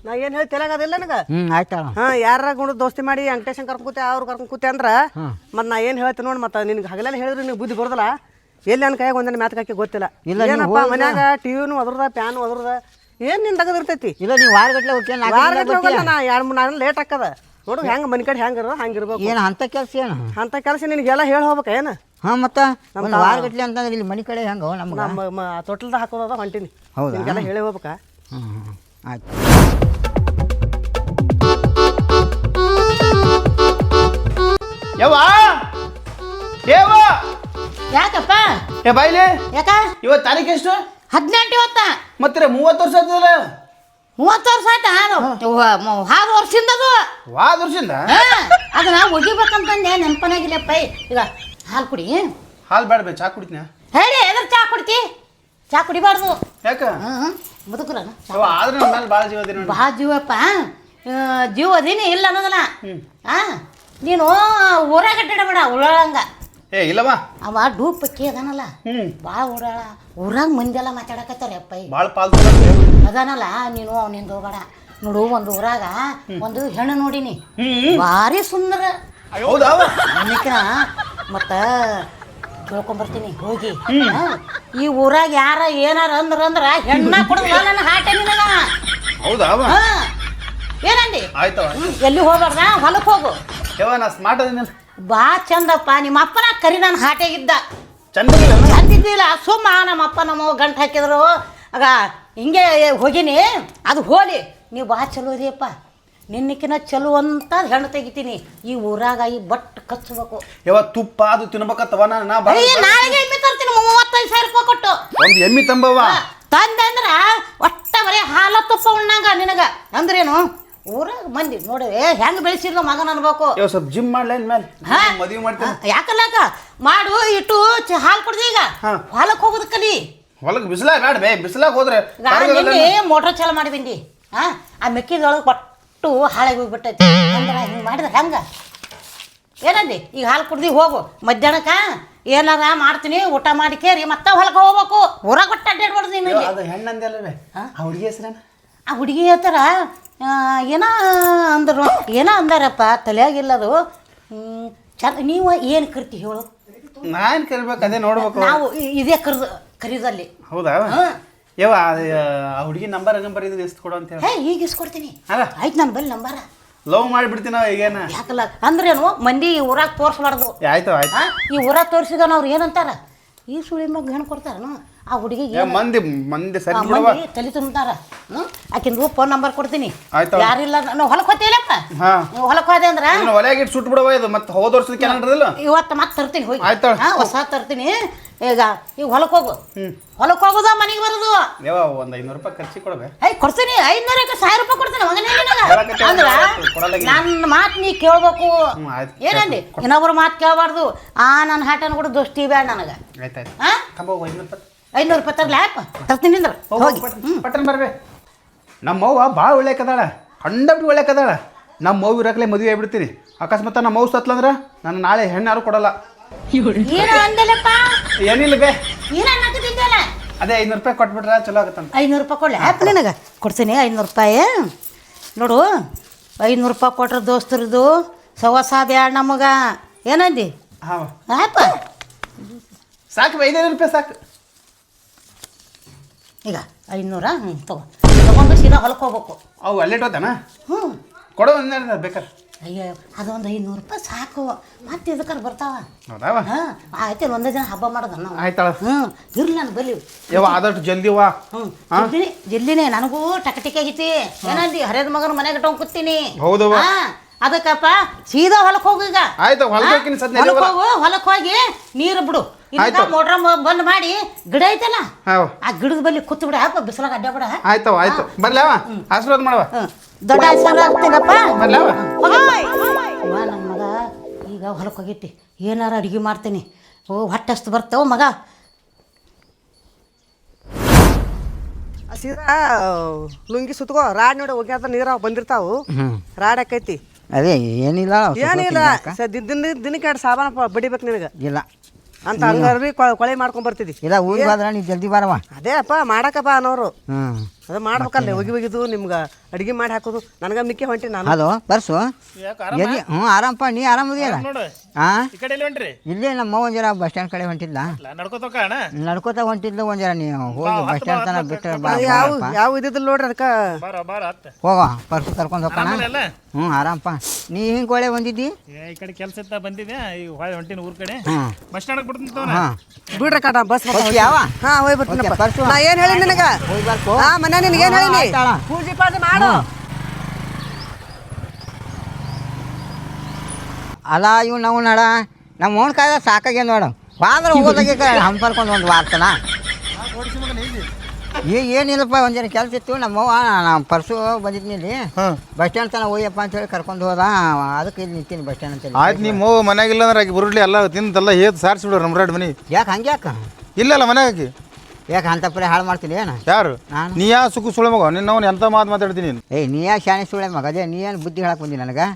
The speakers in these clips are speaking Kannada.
ನಾ ಏನು ಹೇಳಿ ತೆಲಗದಿಲ್ಲ ನನಗೆ ಆಯ್ತಾ ಯಾರ ಗುಣ ದೋಸ್ತಿ ಮಾಡಿ ವೆಂಕಟೇಶನ್ ಕರ್ಕೊಂಡು ಕೂತೆ ಅವ್ರು ಕರ್ಕೊಂಡು ಕೂತೆ ಅಂದ್ರೆ ಮತ್ತೆ ನಾ ಏನು ಹೇಳ್ತೀನಿ ನೋಡಿ ಮತ್ತೆ ನಿನ್ಗೆ ಹಗಲೆಲ್ಲ ಹೇಳಿದ್ರೆ ನಿನಗೆ ಬುದ್ಧಿ ಬರೋದಲ್ಲ ಎಲ್ಲಿ ನನ್ನ ಕೈಯಾಗ ಒಂದನ್ನು ಮ್ಯಾತ್ ಹಾಕಿ ಗೊತ್ತಿಲ್ಲ ಏನಪ್ಪ ಮನ್ಯಾಗ ಟಿವಿನೂ ಅದ್ರದ ಪ್ಯಾನು ಅದ್ರದ ಏನು ನಿನ್ ತಗದಿರ್ತೈತಿ ಇಲ್ಲ ನೀವು ವಾರಗಟ್ಲೆ ಹೋಗಿ ವಾರಗಟ್ಲೆ ಹೋಗಲ್ಲ ನಾ 2-3 ನಾಳೆ ಲೇಟ್ ಆಗ್ತದ ನೋಡು ಹೆಂಗೆ ಮನೆ ಕಡೆ ಹೆಂಗೆ ಇರೋದು ಹಂಗಿರ್ಬೇಕು ಏನು ಅಂಥ ಕೆಲಸ ಏನು ಅಂಥ ಕೆಲಸ ನಿನಗೆಲ್ಲ ಹೇಳಿ ಹೋಗ್ಬೇಕ ಏನು ಹಾಂ ಮತ್ತೆ ನಮ್ಮ ವಾರಗಟ್ಲೆ ಅಂತಂದ್ರೆ ಇಲ್ಲಿ ಮನೆ ಕಡೆ ಹೆಂಗೆ ನಮ್ಮ ತೊಟ್ಲದ ಹಾಕೋದ ಹೊಂಟೀನಿ ನಿನಗೆಲ್ಲ ಹೇಳಿ ಹೋಗ್ಬೇಕಾ ಆಯ್ತು ಯಾಕಪ್ಪ ಏ ಬಾಯ್ಲಿ ಯಾಕ ಇವತ್ತು ತಾರೀಕು ಎಷ್ಟು 18 ಇವತ್ತ ಮತ್ತೆ 30 ವರ್ಷ ಆಯ್ತದಲ್ಲ 30 ವರ್ಷ ಆಯ್ತಾ ಹಾದು ವರ್ಷದಿಂದ ಅದು ವಾದ ವರ್ಷದಿಂದ ಅದನ್ನ ಒಗಿಬೇಕಂತಂದೆ ನೆನಪನಾಗಿಲ್ಲಪ್ಪ ಈಗ ಹಾಲು ಕುಡಿ ಹಾಲು ಬೇಡ ಚಾ ಕುಡಿತೀನಿ ಹೇಳಿ ಎದ್ರ ಚಾ ಕುಡಿತಿ ಚಾ ಕುಡಿಬಾರ್ದು ಯಾಕ ಮುದುಕರ ಆದ್ರೆ ನನ್ನ ಮೇಲೆ ಭಾಳ ಜೀವ ಅದಿ ನೋಡಿ ಭಾಳ ಜೀವಪ್ಪ ಜೀವ ಅದೀನಿ ಇಲ್ಲ ಅನ್ನೋದಲ್ಲ ನೀನು ಊರಾಗ ಅಡ್ಡಾಡಬೇಡ ಉಳ್ಳಂಗ ಏ ಇಲ್ಲವಾ ಅವ ಡೂಪ್ ಪಕ್ಕಿ ಅದಾನಲ್ಲ ಭಾಳ ಓಡಾಳ ಊರಾಗ ಮಂದೆಲ್ಲ ಮಾತಾಡಕತ್ತಾರೆ ಅಪ್ಪ ಭಾಳ ಪಾಲ್ತು ಅದಾನಲ್ಲ ನೀನು ಅವನಿಂದ ಹೋಗಬೇಡ ನೋಡು ಒಂದು ಊರಾಗ ಒಂದು ಹೆಣ್ಣು ನೋಡಿನಿ ಭಾರಿ ಸುಂದರ ಹೌದಾ ಅನ್ನಕ್ಕಿನ ಮತ್ತ ಕೇಳ್ಕೊಂಬರ್ತೀನಿ ಹೋಗಿ ಈ ಊರಾಗ ಯಾರ ಏನಾರ ಅಂದ್ರ ಹೆಣ್ಣ ಕೊಡುದಿಲ್ಲ ನನ್ನ ಹಾಟೆ ನಿನಗ ಹೌದಾ ಏನಂದಿ ಆಯ್ತವ ಎಲ್ಲಿ ಹೋಗ್ಬಾರ್ದ ಹೊಲಕ್ಕೆ ಹೋಗು ಯಾವ ನಾ ಸ್ಮಾರ್ಟ್ ಅದೀನಿ ಬಾ ಚಂದಪ್ಪ ನಿಮ್ಮ ಅಪ್ಪನ ಕರಿ ನಾನು ಹಾಟೆಗಿದ್ದ ಚಂದ ಚಂದಿದ್ದಿಲ್ಲ ಸುಮ್ಮ ನಮ್ಮ ಅಪ್ಪ ನಮ್ಮ ಗಂಟು ಹಾಕಿದ್ರು ಆಗ ಹಿಂಗೆ ಹೋಗಿನಿ ಅದು ಹೋಲಿ ನೀವು ಬಾ ಚಲೋ ಇದೆಯಪ್ಪ ನಿನ್ನಕ್ಕಿನ ಚಲೋ ಅಂತ ಹೆಣ್ಣು ತೆಗಿತೀನಿ ಈ ಊರಾಗ ಈ ಬಟ್ ಕಚ್ಚಬೇಕು ಯಾವ ತುಪ್ಪ ಅದು ತಿನ್ಬೇಕತ್ತವ ನಾ ನಾಳೆಗೆ ಎಮ್ಮೆ ತರ್ತೀನಿ 35,000 ರೂಪಾಯಿ ಕೊಟ್ಟು ಒಂದು ಎಮ್ಮಿ ತಂಬವ ತಂದೆ ಅಂದ್ರ ಒಟ್ಟ ಬರೀ ಹಾಲ ತುಪ್ಪ ಉಣ್ಣಂಗ ನಿನಗ ಅಂದ್ರೇನು ಊರಾಗ ಮಂದಿ ನೋಡಿ ಹೆಂಗ್ ಬೆಳೆಸಿದ್ಲು ಮಗನ ಅನ್ಬೇಕು ಯಾವ ಸ್ವಲ್ಪ ಜಿಮ್ ಮಾಡ್ಲೇನ್ ಮೇಲೆ ಮದುವೆ ಮಾಡ್ತೀನಿ ಯಾಕಲ್ಲಾಕ ಮಾಡು ಇಟ್ಟು ಹಾಲು ಕುಡ್ದು ಈಗ ಹೊಲಕ್ಕೆ ಹೋಗೋದು ಕಲಿ ಹೊಲಕ್ಕೆ ಬಿಸಿಲಾಗ ಬೇಡ ಬೇ ಬಿಸಿಲಾಗ ಹೋದ್ರೆ ಮೋಟ್ರ್ ಚಾಲು ಮಾಡಿ ಬಂದಿ ಆ ಮೆಕ್ಕಿದೊಳಗೆ ಒಟ್ಟು ಹಾಳಾಗಿ ಹೋಗ್ಬಿಟ್ಟೈತಿ ಅಂದ್ರೆ ಹಿಂಗೆ ಮಾಡಿದ್ರೆ ಹೆಂಗ ಏನಂದಿ ಈಗ ಹಾಲು ಕುಡ್ದು ಹೋಗು ಮಧ್ಯಾಹ್ನಕ್ಕ ಏನಾರ ಮಾಡ್ತೀನಿ ಊಟ ಮಾಡಿ ಕೇರಿ ಮತ್ತೆ ಹೊಲಕ್ಕೆ ಹೋಗ್ಬೇಕು ಊರಾಗ ಒಟ್ಟು ಅಡ್ಡಾಡ್ಬಾರ್ದು ನಿನಗೆ ಅದು ಹೆಣ್ಣಂದಲ್ಲವೇ ಆ ಹುಡುಗಿ ಹೆಸ್ರೇನ ಆ ಹುಡುಗಿ ಹೇಳ್ತಾರ ಏನೋ ಅಂದರು ಏನೋ ಅಂದಾರಪ್ಪ ತಲೆಯಾಗಿಲ್ಲದು ಚಂದ ನೀವು ಏನು ಕರಿತಿ ಹೇಳು ನಾನು ಕರಿಬೇಕು ಅದೇ ನೋಡ್ಬೇಕು ನಾವು ಇದೇ ಕರಿದಲ್ಲಿ ಹೌದಾ ಯಾವ ಆ ಹುಡುಗಿ ನಂಬರ್ ಇದು ಎಷ್ಟು ಕೊಡು ಅಂತ ಹೇಳಿ ಈಗ ಇಸ್ಕೊಡ್ತೀನಿ ಅಲ್ಲ ಆಯ್ತು ನನ್ನ ಬಲ್ಲಿ ನಂಬರ ಲವ್ ಮಾಡಿಬಿಡ್ತೀನ ಈಗೇನ ಯಾಕಲ್ಲ ಅಂದ್ರೇನು ಮಂದಿ ಊರಾಗ ತೋರಿಸ್ಬಾರ್ದು ಆಯ್ತು ಆಯ್ತು ಈ ಊರಾಗ ತೋರಿಸಿದನು ಅವ್ರು ಏನಂತಾರ ಈ ಸುಳಿ ಮಗ ಹೆಣ್ಣು ಕೊಡ್ತಾರನು ಆ ಹುಡುಗಿಗೆ ಮಂದಿ ಸರಿ ತಲೆ ತುಂಬ್ತಾರ ಆಕಿಂದು ಫೋನ್ ನಂಬರ್ ಕೊಡ್ತೀನಿ ಆಯ್ತು ಯಾರಿಲ್ಲ ನಾವು ಹೊಲಕ್ಕೆ ಹೋಗ್ತೀವಲ್ಲಪ್ಪ ಹೊಲಕ್ಕೆ ಹೋದೆ ಅಂದ್ರ ಒಲೆಯಾಗಿಟ್ಟು ಸುಟ್ಟು ಬಿಡವ ಇದು ಮತ್ತೆ ಹೋದ ವರ್ಷದ ಕ್ಯಾಲೆಂಡರ್ ಇವತ್ತು ಮತ್ತೆ ತರ್ತೀನಿ ಹೋಗಿ ಆಯ್ತು ಹೊಸ ತರ್ತೀನಿ ಈಗ ಹೊಲಕ್ಕೆ ಹೋಗು ಹೊಲಕ್ಕೆ ಹೋಗೋದ ಮನೆಗೆ ಬರೋದು ಯಾವ ಒಂದು 500 ರೂಪಾಯಿ ಖರ್ಚಿ ಕೊಡ್ಬೇಕು ಕೊಡ್ತೀನಿ 500 ರೂಪಾಯಿ ಕೊಡ್ತೀನಿ ಮಗನೇ ಅಂದ್ರ ನನ್ನ ಮಾತು ನೀ ಕೇಳ್ಬೇಕು ಏನಂದಿ ಇನ್ನೊಬ್ರು ಮಾತು ಕೇಳಬಾರ್ದು ನನ್ನ ಹಾಟನ್ ಕೂಡ ದೋಸ್ತಿ ಬೇಡ ನನಗೆ ಆಯ್ತಾಯ್ತು 500 ರೂಪಾಯಿ ತರ್ಲಿ ಆಯ್ತು ತರ್ತೀನಿ ಅಂದ್ರೆ ಹೋಗಿ ಪಟ್ಟನ್ ಬರ್ಬೇ ನಮ್ಮ ಅವ್ವ ಭಾಳ ಒಳ್ಳೆಕದಾಳ ಕಂಡಬಿಟ್ಟು ಒಳ್ಳೆಕದಾಳ ನಮ್ಮ ಮಗು ಇರಕ್ಲೆ ಮದುವೆ ಆಗ್ಬಿಡ್ತೀನಿ ಅಕಸ್ಮಾತ್ ನಮ್ಮ ಮಗು ಸತ್ಲಂದ್ರೆ ನಾನು ನಾಳೆ ಹೆಣ್ಣು ಯಾರು ಕೊಡಲ್ಲ ಏನು ಅಂದಲ್ಲಪ್ಪ ಏನಿಲ್ಲ ಬೇ ಏನು ಅನ್ನಕತ್ತಿದ್ದಲ್ಲ ಅದೇ 500 ರೂಪಾಯಿ ಕೊಟ್ಬಿಟ್ರೆ ಚಲೋ ಆಗತ್ತಂತ 500 ರೂಪಾಯಿ ಕೊಡ್ಲಿ ಆಯ್ತು ನಿನಗೆ ಕೊಡ್ತೀನಿ 500 ರೂಪಾಯಿ ನೋಡು 500 ರೂಪಾಯಿ ಕೊಟ್ರೆ ದೋಸ್ತರದು ಸವಸ ಬ್ಯಾಡ ನಮಗೆ ಏನಂದಿ ಹಾಂ ಆಯ್ಪ ಸಾಕು 500 ರೂಪಾಯಿ ಸಾಕು ಈಗ 500 ತಗೊಂಡು ಸೀದಾ ಹೊಲಕ್ಕೆ ಹೋಗ್ಬೇಕು ಅವು ಅಲ್ಲೇ ಹೋತಾನ ಕೊಡೋ ಒಂದು ಬೇಕಾರೆ ಅಯ್ಯೋ ಅದೊಂದು 500 ರೂಪಾಯಿ ಸಾಕು ಮತ್ತೆ ಇದಕ್ಕಾರ ಬರ್ತಾವ ಹೌದಾವ ಆಯ್ತು ಒಂದೇ ದಿನ ಹಬ್ಬ ಮಾಡೋದು ನಾವು ಆಯ್ತಾಳ ಇರ್ಲಿ ನಾನು ಬಲಿ ಯಾವ ಆದಷ್ಟು ಜಲ್ದಿವಾ ಜಲ್ದಿನೇ ನನಗೂ ಟಕಟಿಕೆ ಆಗೈತಿ ಏನಂದಿ ಹರಿಯದ ಮಗನ ಮನೆಗೆ ಇಟ್ಕೊಂಡು ಕೂತೀನಿ ಹೌದವ ಅದಕ್ಕಪ್ಪ ಸೀದಾ ಹೊಲಕ್ಕೆ ಹೋಗು ಈಗ ಆಯ್ತು ಹೊಲಕ್ಕೆ ಹೋಗು ಹೊಲಕ್ಕೆ ಹೋಗಿ ನೀರು ಬಿಡು ಮೋಟ್ರ ಬಂದ್ ಮಾಡಿ ಗಿಡ ಐತಲ್ಲ ಆ ಗಿಡದ ಬಲ್ಲಿ ಕೂತ್ ಬಿಡ ಹಬ್ಬ ಬಿಸಿಲಾಗ ಅಡ್ಡ ಬಿಡ ಆಯ್ತವ ಆಯ್ತು ಬರ್ಲವ ಆಶೀರ್ವಾದ ಮಾಡವ ದೊಡ್ಡ ಆಶೀರ್ವಾದ ಆಗ್ತೀನಪ್ಪ ಬರ್ಲವ ನನ್ನ ಮಗ ಈಗ ಹೊಲಕ್ಕೆ ಹೋಗೈತಿ ಏನಾರ ಅಡುಗೆ ಮಾಡ್ತೀನಿ ಹೊಟ್ಟೆಷ್ಟು ಬರ್ತಾವ ಮಗ ಸೀದಾ ಲುಂಗಿ ಸುತ್ಕೋ ರಾಡ್ ನೋಡಿ ಹೋಗ್ಯಾತ ನೀರಾವ ಬಂದಿರ್ತಾವು ರಾಡ್ ಆಕೈತಿ ಅದೇ ಏನಿಲ್ಲ ಏನಿಲ್ಲ ದಿನಕ್ಕೆ 2 ಸಾಬಾನ ಬಡಿಬೇಕು ನಿನಗೆ ಇಲ್ಲ ಅಂತ ಹಂಗಾರ್ರಿ ಕೊಳೆ ಮಾಡ್ಕೊಂಡ್ ಬರ್ತಿದ್ದಿ ಇಲ್ಲ ಊರಿಗೆ ಹೋದ್ರೆ ನೀ ಜಲ್ದಿ ಬಾರವ ಅದೇ ಅಪ್ಪ ಮಾಡಕಪ್ಪ ಅನ್ನೋರು ಹ್ಞೂ ಅದು ಮಾಡ್ಬೇಕಲ್ಲ ಒಗಿದು ನಿಮ್ಗೆ ಅಡಿಗೆ ಮಾಡಿ ಹಾಕೋದು ನನಗೆ ಮಿಕ್ಕಿ ಹೊಂಟಿ ನಾನು ಹಲೋ ಬರ್ಸು ಎಲ್ಲಿ ಹ್ಞೂ ಆರಾಮಪ್ಪ ನೀ ಆರಾಮದಿಯಲ್ಲ ಹಾಂ ಈ ಕಡೆ ಎಲ್ಲಿ ಹೊಂಟ್ರಿ ಇಲ್ಲೇ ನಮ್ಮ ಒಂದು ಜರ ಬಸ್ ಸ್ಟ್ಯಾಂಡ್ ಕಡೆ ಹೊಂಟಿಲ್ಲ ನಡ್ಕೋತೋಕ ಅಣ್ಣ ನಡ್ಕೋತ ಹೊಂಟಿದ್ಲು ಒಂದು ಜರ ನೀವು ಹೋಗಿ ಬಸ್ ಸ್ಟ್ಯಾಂಡ್ ತನಕ ಬಿಟ್ಟರೆ ಬಾ ಯಾವ ಇದ್ದಿದ್ದಿಲ್ಲ ನೋಡ್ರಿ ಅದಕ್ಕೆ ಬಾರ ಹತ್ತ ಹೋಗ ಪರ್ಸು ಕರ್ಕೊಂಡು ಹೋಗೋಣ ಅಲ್ಲ ಹ್ಞೂ ಆರಾಮಪ್ಪ ನೀ ಹಿಂಗೆ ಒಳ್ಳೆ ಬಂದಿದ್ದಿ ಈ ಕಡೆ ಕೆಲಸ ಇತ್ತ ಬಂದಿದ್ದೆ ಈಗ ಹೊಳೆ ಹೊಂಟಿನ ಊರ್ ಕಡೆ ಹ್ಞೂ ಬಸ್ ಸ್ಟ್ಯಾಂಡ್ ಬಿಡ್ತೀನಿ ಹಾಂ ಬಿಡ್ರಿ ಕಾಟ ಬಸ್ ಯಾವ ಹಾ ಹೋಗಿ ಬರ್ತೀನಪ್ಪ ಪರ್ಸು ನಾ ಏನು ಹೇಳಿ ನಿನಗೆ ಹೋಗಿ ಬರ್ಕೋ ಹಾ ಮನೆ ನಿನಗೆ ಏನು ಹೇಳಿನಿ ಆಯ್ತಾಳ. ಪೂಜೆ ಪಾಜೆ ಮಾಡು ಅಲ್ಲ ಇವ್ ನಾವು ನಡ ನಮ್ಮ ಓನ್ ಕಾಯ್ದ ಸಾಕಾಗ್ಯ ನೋಡು ಬಾಂದ್ರೆ ಹೋಗೋದಾಗೆ ಹಂಪರ್ಕೊಂಡು ಒಂದು ವಾರ್ತನ ಏನಿಲ್ಲಪ್ಪ ಒಂದು ಜನ ಕೆಲಸ ಇತ್ತು ನಮ್ಮವ್ವ ನಮ್ಮ ಪರ್ಸು ಬಂದಿದ್ನಿ ಇಲ್ಲಿ ಬಸ್ ಸ್ಟ್ಯಾಂಡ್ ತನಕ ಹೋಯಪ್ಪ ಅಂತೇಳಿ ಕರ್ಕೊಂಡು ಹೋದ ಅದಕ್ಕೆ ಇಲ್ಲಿ ನಿಂತೀನಿ ಬಸ್ ಸ್ಟ್ಯಾಂಡ್ ಅಂತೇಳಿ ಆಯ್ತು ನಿಮ್ಮ ಮನ್ಯಾಗಿಲ್ಲ ಅಂದ್ರೆ ಆಕಿ ಬುರುಡ್ಲಿ ಎಲ್ಲ ತಿಂದೆಲ್ಲ ಹೇತ್ ಸಾರಿಸ್ಬಿಡ್ರಿ ನಮ್ಮ ರೆಡ್ ಮನಿ ಯಾಕೆ ಹಂಗೆ ಯಾಕೆ ಇಲ್ಲಲ್ಲ ಮನ್ಯಾಗ ಆಕಿ ಯಾಕೆ ಅಂತ ಪರಿ ಹಾಳು ಮಾಡ್ತೀನಿ ಏನು ಯಾರು ನಾನು ನೀ ಯಾ ಸುಖ ಸುಳ್ಳು ಮಗ ನಿನ್ನವನು ಎಂತ ಮಾತಾಡ್ತೀನಿ ನೀನು ಏಯ್ ನೀ ಯಾಕೆ ಶಾಣೆ ಸುಳೆ ಮಗ ಅದೇ ನೀ ಏನು ಬುದ್ಧಿ ಹೇಳಕ್ಕೆ ಬಂದಿ ನನಗೆ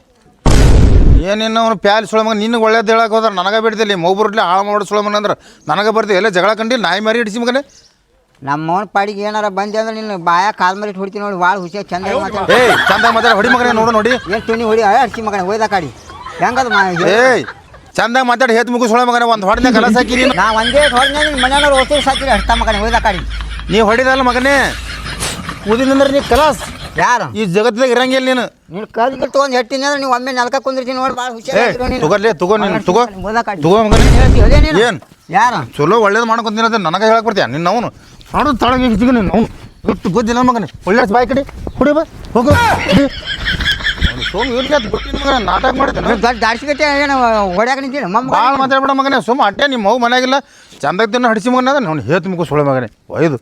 ಏನಿನ್ನವನು ಪ್ಯಾಲಿ ಸುಳ್ಳು ಮಗ ನಿನ್ನ ಒಳ್ಳೇದು ಹೇಳಕ್ಕೆ ಹೋದ್ರೆ ನನಗೆ ಬಿಡ್ತಿಲ್ಲ ಮೊಬ್ಬರ್ಲಿ ಹಾಳು ಮಾಡಿ ಸುಳ್ಳು ಮಗ ಅಂದ್ರೆ ನನಗೆ ಬರ್ತೀವಿ ಎಲ್ಲ ಜಗಳ ಕಂಡಿಲ್ಲ ನಾಯಿ ಮಾರಿ ಹಿಡಿಸಿ ಮಗನೇ ನಮ್ಮವನ ಪಾಡಿಗೆ ಏನಾರ ಬಂದೆ ಅಂದ್ರೆ ನಿನ್ನ ಬಾಯ ಕಾಲ್ ಮರಿ ಹೊಡಿತೀನಿ ನೋಡಿ ಭಾಳ ಹುಷಾರು ಚಂದ ಏಯ್ ಚಂದ ಮಾತಾಡ ಹೊಡಿ ಮಗನೇ ನೋಡು ನೋಡಿ ಏನು ತುಣಿ ಹೊಡಿ ಅಡ್ಸಿ ಮಗನ ಒಯ್ದ ಕಾಡಿ ಹೆಂಗದು ಏಯ್ ಚಂದ ಮಾತಾಡಿ ಹೇತ್ ಮುಗು ಸುಳ್ಳು ಮಗನೇ ಒಂದು ಹೊಡೆದ ಕಲಸ ಹಾಕಿ ನೀನು ನಾ ಒಂದೇ ಹೊಡೆದ ನಿಮ್ಮ ಮನೆಯವ್ರು ಓದ್ತೀವಿ ಸಾಕಿರಿ ಅಷ್ಟ ಮಗನ ಒಯ್ದ ಕಾಡಿ ನೀ ಹೊಡಿದಲ್ಲ ಮಗನೇ ಉದಿನಂದ್ರೆ ನೀ ಕಲಾಸ್ ಯಾರು ಈ ಜಗತ್ತಿನಾಗ ಇರಂಗಿಲ್ಲ ನೀನು ನೀನು ಕಲ್ಗೆ ತೊಗೊಂಡು ಹೆಟ್ಟಿನಿ ಅಂದ್ರೆ ನೀವು ಒಮ್ಮೆ ನೆಲಕ ಕುಂದಿರ್ತೀನಿ ನೋಡಿ ಭಾಳ ಹುಷಾರು ತಗೋರ್ಲಿ ತಗೋ ನೀನು ತಗೋ ಓದ ಕಾಡಿ ತಗೋ ಮಗನೇ ಏನು ಯಾರು ಚಲೋ ಒಳ್ಳೇದು ಮಾಡ್ಕೊಂತೀನಿ ನನಗೆ ಹೇಳಕ್ ಬರ್ತೀಯ ನಿನ್ನ ಅವನು ನೋಡು ತಳಗೆ ಹಿಚ್ಚಿಗೆ ನೀನು ಅವನು ಬಿಟ್ಟು ಗೊತ್ತಿಲ್ಲ ಮಗನೇ ಒಳ್ಳೆ ಬಾಯಿ ಕಡೆ ಕುಡಿ ಬಾ ಹೋಗು ಸೋಮ್ ಇವ್ರಿಗೆ ಅದು ಬಿಟ್ಟಿನ ಮಗನ ನಾಟಕ ಮಾಡ್ತೇನೆ ದೊಡ್ಡ ದಾಡ್ಸಿಗಟ್ಟೆ ಏನು ಹೊಡ್ಯಾಕ ನಿಂತೀನಿ ಮಮ್ಮ ಭಾಳ ಮಾತಾಡ್ಬೇಡ ಮಗನೇ ಸುಮ್ಮ ಅಟ್ಟೆ ನಿಮ್ಮ ಮಗು ಮನೆಯಾಗಿಲ್ಲ ಚಂದಾಗ ತಿನ್ನ ಹಡಿಸಿ ಮಗನ ಅದ ಅವ್ನು ಹೇತ್ ಮುಗು ಸುಳ್ಳು ಮಗನೇ ಒಯ್ದು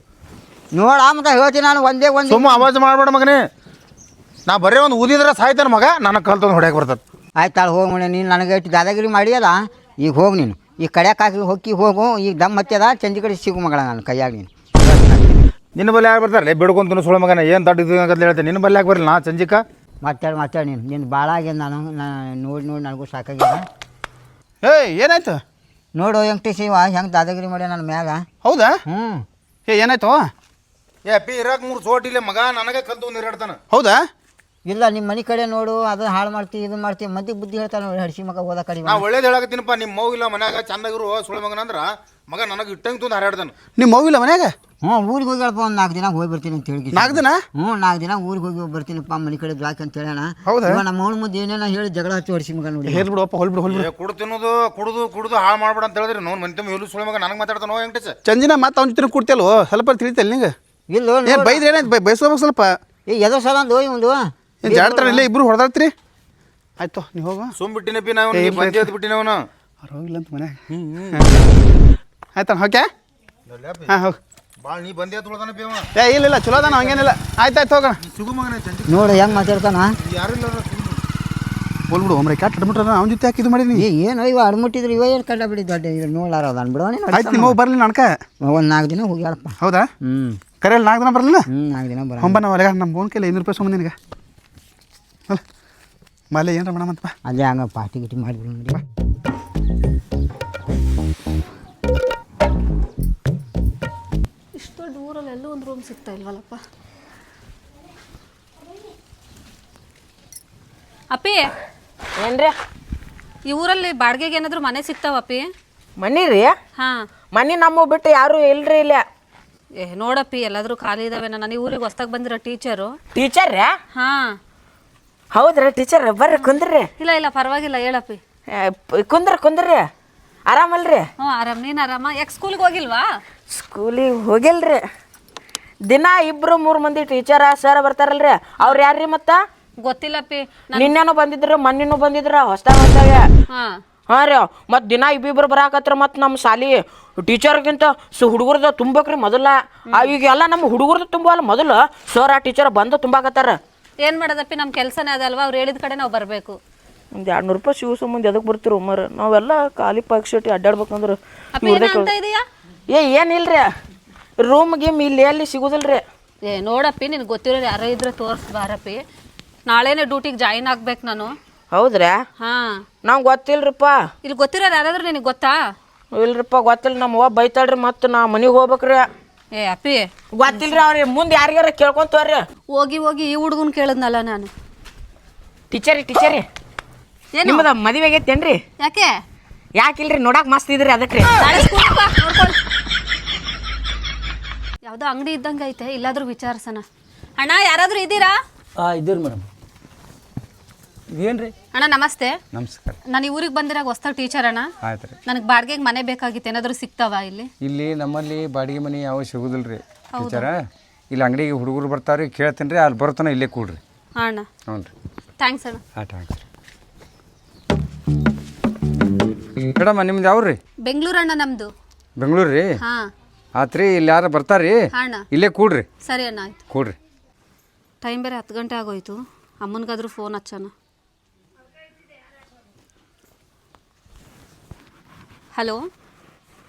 ನೋಡ ಮತ್ತೆ ಹೇಳ್ತೀನಿ ನಾನು ಒಂದೇ ಒಂದು ಸುಮ್ಮ ಆವಾಜ್ ಮಾಡ್ಬೇಡ ಮಗನೇ ನಾ ಬರೀ ಒಂದು ಊದಿದ್ರೆ ಸಾಯ್ತಾನೆ ಮಗ ನನಗೆ ಕಲ್ತಂದು ಹೊಡ್ಯಾಕೆ ಬರ್ತದೆ ಆಯ್ತಾಳು ಹೋಗಿ ಮನೆ ನೀನು ನನಗೆ ಇಟ್ಟು ದಾದಾಗಿರಿ ಮಾಡಿಯಲ್ಲ ಈಗ ಹೋಗಿ ನೀನು ಈಗ ಕಡ್ಯಾಕ ಹಾಕಿ ಹೊಕ್ಕಿ ಹೋಗು ಈಗ ದಮ್ ಹತ್ಯದ ಚಂದಿ ಕಡೆ ಸಿಗು ಮಗಳ ನನ್ನ ಕೈಯಾಗ ನೀನು ನಿನ್ನ ಬಲ್ಲಿ ಯಾರು ಬರ್ತಾರೆ ಬೆಡ್ಕೊಂತನು ಸುಳ್ಳು ಮಗನ ಏನು ದೊಡ್ಡ ಇದು ಅಂತ ಹೇಳ್ತೇನೆ ನಿನ್ನ ಬಲ್ಲಿ ಯಾಕೆ ಬರಲಿಲ್ಲ ನಾ ಸಂಜಿಕ ಮಾತಾಡಿ ನೀನು ನಿನ್ನ ಭಾಳ ಆಗ್ಯದ ನಾನು ನೋಡಿ ನನಗೂ ಸಾಕಾಗ್ಯದ ಏಯ್ ಏನಾಯ್ತು ನೋಡು ಹೆಂಗೆ ಶಿವ ಹೆಂಗೆ ದಾದಾಗಿರಿ ಮಾಡ್ಯ ನನ್ನ ಮ್ಯಾಗ ಹೌದಾ ಹ್ಞೂ ಏನಾಯ್ತು ಏ ಅಪ್ಪಿ ಇರಾಕ್ 3 ಸೋಟಿಲ್ಲ ಮಗ ನನಗೆ ಕಲ್ತು ನೀರಾಡ್ತಾನೆ ಹೌದಾ ಇಲ್ಲ ನಿಮ್ಮ ಮನೆ ಕಡೆ ನೋಡು ಅದನ್ನ ಹಾಳು ಮಾಡ್ತೀವಿ ಇದು ಮಾಡ್ತೀವಿ ಮಂದಿ ಬುದ್ಧಿ ಹೇಳ್ತಾನೆ ನೋಡಿ ಹಡ್ಸಿ ಮಗ ಓದ ಕಡಿ ನಾ ಒಳ್ಳೇದು ಹೇಳಕತ್ತೀನಪ್ಪ ನಿಮ್ಮ ಮೌಗಿಲ್ಲ ಮನ್ಯಾಗ ಚಂದಾಗಿರು ಸುಳ್ಳು ಮಗನ ಅಂದ್ರೆ ಮಗ ನನಗೆ ಇಟ್ಟಂಗೆ ತುಂಬ ಹಾರಾಡ್ತಾನೆ ನಿಮ್ಮ ಮೌಗಿಲ್ಲ ಮನ್ಯಾಗ ಹ್ಞೂ ಊರಿಗೆ ಹೋಗ್ಯಾಳಪ್ಪ ಒಂದು 4 ದಿನ ಹೋಗಿ ಬರ್ತೀನಿ ಅಂತ ಹೇಳಿ 4 ದಿನ ಹ್ಞೂ 4 ದಿನ ಊರಿಗೆ ಹೋಗಿ ಬರ್ತೀನಪ್ಪ ಮನೆ ಕಡೆ ಜಾಕ್ ಅಂತ ಹೇಳೋಣ ಹೌದಾ ನಮ್ಮ ಅವನ ಮುಂದೆ ಏನೇನೋ ಹೇಳಿ ಜಗಳ ಹಚ್ಚಿ ಹೊಡ್ಸಿ ಮಗ ನೋಡಿ ಹೇಳ್ಬಿಡುವಪ್ಪ ಹೊಲ್ಬಿಡು ಕುಡು ತಿನ್ನೋದು ಕುಡುದು ಹಾಳು ಮಾಡ್ಬೇಡ ಅಂತ ಹೇಳಿದ್ರಿ ನೋವು ಮನೆ ತುಂಬ ಹೇಳು ಸುಳ್ಳು ಮಗ ನನಗೆ ಮಾತಾಡ್ತಾನೋ ಹೆಂಗೆ ಚಂಜಿನ ಮತ್ತೆ ಅವ್ನ ಜೊತೆ ಕುಡ್ತಿಯಲ್ವ ಸ್ವಲ್ಪ ತಿಳಿತಲ್ಲ ನಿಂಗೆ ಇಲ್ಲ ಏನು ಬೈದ್ರೆ ಏನಾಯ್ತು ಬೈಸ್ಕೋಬೇಕು ಸ್ವಲ್ಪ ಎದೋ ಸಲ ಒಂದು ಒಂದು ಏನು ಜಾಡ್ತಾರ ಇಲ್ಲ ಇಬ್ರು ಹೊಡೆದಾಡ್ತೀರಿ ಆಯ್ತು ನೀವು ಹೋಗ ಸುಮ್ ಬಿಟ್ಟಿನಪ್ಪಿ ನಾವು ಪಂಚಾಯತ್ ಬಿಟ್ಟಿನವನು ಅವ್ರು ಹೋಗಿಲ್ಲ ಅಂತ ಮನೆ ಆಯ್ತಾನ ಓಕೆ ಹಾಂ ಹೋಗಿ ಭಾಳ ನೀ ಬಂದೇ ತುಳ್ದಾನಪ್ಪಿ ಅವ ಏ ಇಲ್ಲ ಚಲೋ ಅದಾನ ಹಂಗೇನಿಲ್ಲ ಆಯ್ತು ಹೋಗೋಣ ಸಿಗು ಮಗನೇ ಚಂಜಿ ನೋಡು ಹೆಂಗೆ ಮಾತಾಡ್ತಾನ ಯಾರಿಲ್ಲ ಹೋಲ್ಬಿಡು ಒಮ್ಮರೆ ಕ್ಯಾಟ್ ಅಡ್ಮಿಟ್ರ ಅವ್ನ ಜೊತೆ ಹಾಕಿದ್ದು ಮಾಡೀನಿ ಏನು ಇವ ಅಡ್ಮಿಟ್ಟಿದ್ರು ಇವ ಏನು ಕಂಡ ಬಿಡಿ ದೊಡ್ಡ ಇದು ನೋಡ್ಲಾರ ಅದ ಅನ್ಬಿಡೋ ಆಯ್ತು ನಿಮ್ಮ ಬರಲಿ ನನ್ಕ ಒಂದು 4 ದಿನ ಹೋಗ್ಯಾಳಪ್ಪ ಹೌದಾ ಹ್ಞೂ ಕರೆಯಲ್ಲಿ 4 ದಿನ ಬರಲಿಲ್ಲ 4 ದಿನ ಬರ ಹೊಂಬ ನಾವು ನಮ್ಮ ಫೋನ್ ಕೈಲಿ 500 ರೂಪಾಯಿ ಸುಮ್ಮನೆ ನಿನಗೆ ಅಲ್ಲ ಮಲೆ ಏನ್ರ ಮಾಡಮಂತಪ್ಪ ಅದೇ ಹಂಗೆ ಪಾರ್ಟಿ ಗಿಟಿ ಮಾಡಿಬಿಡು ನೋಡಿ ಇಷ್ಟು ದೊಡ್ಡ ಊರಲ್ಲಿ ಎಲ್ಲೂ ಒಂದು ರೂಮ್ ಸಿಗ್ತಾ ಇಲ್ವಲ್ಲಪ್ಪ. ಅಪ್ಪಿ ಏನ್ರಿ ಈ ಊರಲ್ಲಿ ಬಾಡಿಗೆಗೆ ಏನಾದರೂ ಮನೆ ಸಿಗ್ತಾವ ಅಪ್ಪಿ? ಮನಿ ರೀ? ಹಾಂ ಮನಿ ನಮ್ಮ ಬಿಟ್ಟು ಯಾರು ಇಲ್ರಿ ಇಲ್ಲ. ನೋಡಪ್ಪಿ ಎಲ್ಲಾದರೂ ಖಾಲಿ ಇದಾವೆ. ನಾನು ಈ ಊರಿಗೆ ಹೊಸ್ದಾಗಿ ಬಂದಿರೋ ಟೀಚರು. ಟೀಚರ್ ರೀ? ಹಾಂ ಹೌದ್ರಿ ಟೀಚರ್ ಬರ್ರಿ ಕುಂದ್ರಿ. ಇಲ್ಲ ಪರವಾಗಿಲ್ಲ ಹೇಳಪ್ಪಿ. ಕುಂದ್ರಿ ಆರಾಮಲ್ರಿ? ಹ್ಞೂ ಆರಾಮ್. ನೀನು ಆರಾಮ? ಯಾಕೆ ಸ್ಕೂಲ್ಗೆ ಹೋಗಿಲ್ವಾ? ಸ್ಕೂಲಿಗೆ ಹೋಗಿಲ್ರಿ. ದಿನ 2-3 ಮಂದಿ ಟೀಚರ ಸರ್ ಬರ್ತಾರಲ್ರಿ, ಅವ್ರು ಯಾರ್ರಿ? ಮತ್ತ ಗೊತ್ತಿಲ್ಲಪ್ಪಿ. ನಿನ್ನೆನೂ ಬಂದಿದ್ರು ಮೊನ್ನೆನೂ ಬಂದಿದ್ರ ಹೊಸ್ದಾಗೆ. ಹಾಂ ಹಾಂ ರೀ. ಮತ್ತು ದಿನ ಇಬ್ಬಿಬ್ರು ಬರಾಕತ್ರ. ಮತ್ತು ನಮ್ಮ ಶಾಲಿ ಟೀಚರ್ಗಿಂತ ಹುಡುಗರ್ದ ತುಂಬೇಕ್ರಿ ಮೊದಲ. ಈಗೆಲ್ಲ ನಮ್ಮ ಹುಡುಗರ್ದು ತುಂಬಲ್ಲ, ಮೊದಲು ಸರ್ ಆ ಟೀಚರ್ ಬಂದು ತುಂಬಾಕತ್ತಾರ. ಏನು ಮಾಡೋದಪ್ಪಿ, ನಮ್ಮ ಕೆಲಸನೇ ಅದಲ್ವಾ, ಅವ್ರು ಹೇಳಿದ ಕಡೆ ನಾವು ಬರಬೇಕು. ಒಂದು 200 ರೂಪಾಯಿ ಶಿವಸ ಮುಂದೆ ಎದಕ್ಕೆ ಬರ್ತೀರಿ ಉಮ್ಮರ? ನಾವೆಲ್ಲ ಖಾಲಿ ಪಕ್ಷಟಿ ಅಡ್ಡಾಡ್ಬೇಕಂದ್ರೆ ಇದೆಯಾ? ಏನಿಲ್ರಿ, ರೂಮ್ ಗೇಮ್ ಇಲ್ಲಿ ಎಲ್ಲಿ ಸಿಗೋದಿಲ್ರಿ. ನೋಡಪ್ಪಿ ನಿನಗೆ ಗೊತ್ತಿರೋರು ಯಾರೋ ಇದ್ರೆ ತೋರಿಸ್ ಬಾರಪ್ಪಿ. ನಾಳೆನೇ ಡ್ಯೂಟಿಗೆ ಜಾಯಿನ್ ಆಗ್ಬೇಕು ನಾನು. ಹೌದ್ರಾ? ಹಾಂ, ನಾವು ಗೊತ್ತಿಲ್ರಿಪ್ಪ. ಇಲ್ಲಿ ಗೊತ್ತಿರೋರು ಯಾರಾದ್ರೂ ನಿನಗೆ ಗೊತ್ತಾ? ಇಲ್ರಿಪ್ಪ ಗೊತ್ತಿಲ್ಲ. ನಮ್ಮ ಅವ್ವ ಬೈತಾಳ್ರಿ, ಮತ್ತು ನಾ ಮನೆಗೆ ಹೋಗ್ಬೇಕ್ರಿ. ಅಪ್ಪಿ ಗೊತ್ತಿಲ್ರಿ ಅವ್ರಿಗೆ, ಮುಂದೆ ಯಾರಿಗಾರ ಕೇಳ್ಕೊಂತವ್ರಿ. ಹೋಗಿ ಈ ಹುಡುಗನ್ ಕೇಳಿದ್ನಲ್ಲ ನಾನು. ಟೀಚರಿ ಏನು ನಿಮ್ಮದ ಮದುವೆ ಆಗೈತೇನ್ರಿ? ಯಾಕೆ? ಯಾಕಿಲ್ರಿ, ನೋಡಕ್ ಮಸ್ತ್ ಇದ್ರಿ ಅದಕ್ಕೆ. ನಾಳೆ ಸ್ಕೂಲ್ಗೆ ಬಾ, ನೋಡ್ಕೊಳ್ಳಿ. ಯಾವುದೋ ಅಂಗಡಿ ಇದ್ದಂಗೆ ಐತೆ, ಇಲ್ಲಾದ್ರೂ ವಿಚಾರಿಸೋಣ. ಅಣ್ಣ ಯಾರಾದ್ರೂ ಇದ್ದೀರಾ? ಇದ್ದೀರಿ ಮೇಡಮ್. ಇದೇನ್ರಿ? ಅಣ್ಣ ನಮಸ್ತೆ. ನಮಸ್ಕಾರ. ನಾನು ಈ ಊರಿಗೆ ಬಂದಿರಾಗ ಹೊಸ್ತಾಗ ಟೀಚರ್ ಅಣ್ಣ. ಆಯ್ತು ರೀ. ನನಗೆ ಬಾಡಿಗೆಗೆ ಮನೆ ಬೇಕಾಗಿತ್ತು, ಏನಾದರೂ ಸಿಗ್ತಾವ ಇಲ್ಲಿ? ಇಲ್ಲಿ ನಮ್ಮಲ್ಲಿ ಬಾಡಿಗೆ ಮನೆ ಯಾವ ಸಿಗೋದಿಲ್ಲ ರೀ ಟೀಚರ. ಇಲ್ಲಿ ಅಂಗಡಿಗೆ ಹುಡುಗರು ಬರ್ತಾವ್ರಿ, ಕೇಳ್ತೀನಿ ರೀ, ಅಲ್ಲಿ ಬರ್ತಾನೆ ಇಲ್ಲೇ ಕೂಡ್ರಿ. ಹಾಂ ಅಣ್ಣ. ಹ್ಞೂ ರೀ. ಥ್ಯಾಂಕ್ಸ್ ಅಣ್ಣ. ಆಯ್ತು. ಮೇಡಮ್ ನಿಮ್ದು ಯಾವ್ರಿ? ಬೆಂಗಳೂರು ಅಣ್ಣ ನಮ್ಮದು. ಬೆಂಗಳೂರು ರೀ? ಹಾಂ ಆತ್ರಿ. ಇಲ್ಲಿ ಯಾರು ಬರ್ತಾರ್ರಿ? ಹಾಂ ಅಣ್ಣ. ಇಲ್ಲೇ ಕೂಡ್ರಿ. ಸರಿ ಅಣ್ಣ, ಆಯ್ತು. ಕೂಡ್ರಿ. ಟೈಮ್ ಬೇರೆ 10 ಗಂಟೆ ಆಗೋಯ್ತು. ಅಮ್ಮನಿಗಾದ್ರೂ ಫೋನ್ ಹಚ್ಚೋಣ. ಹಲೋ.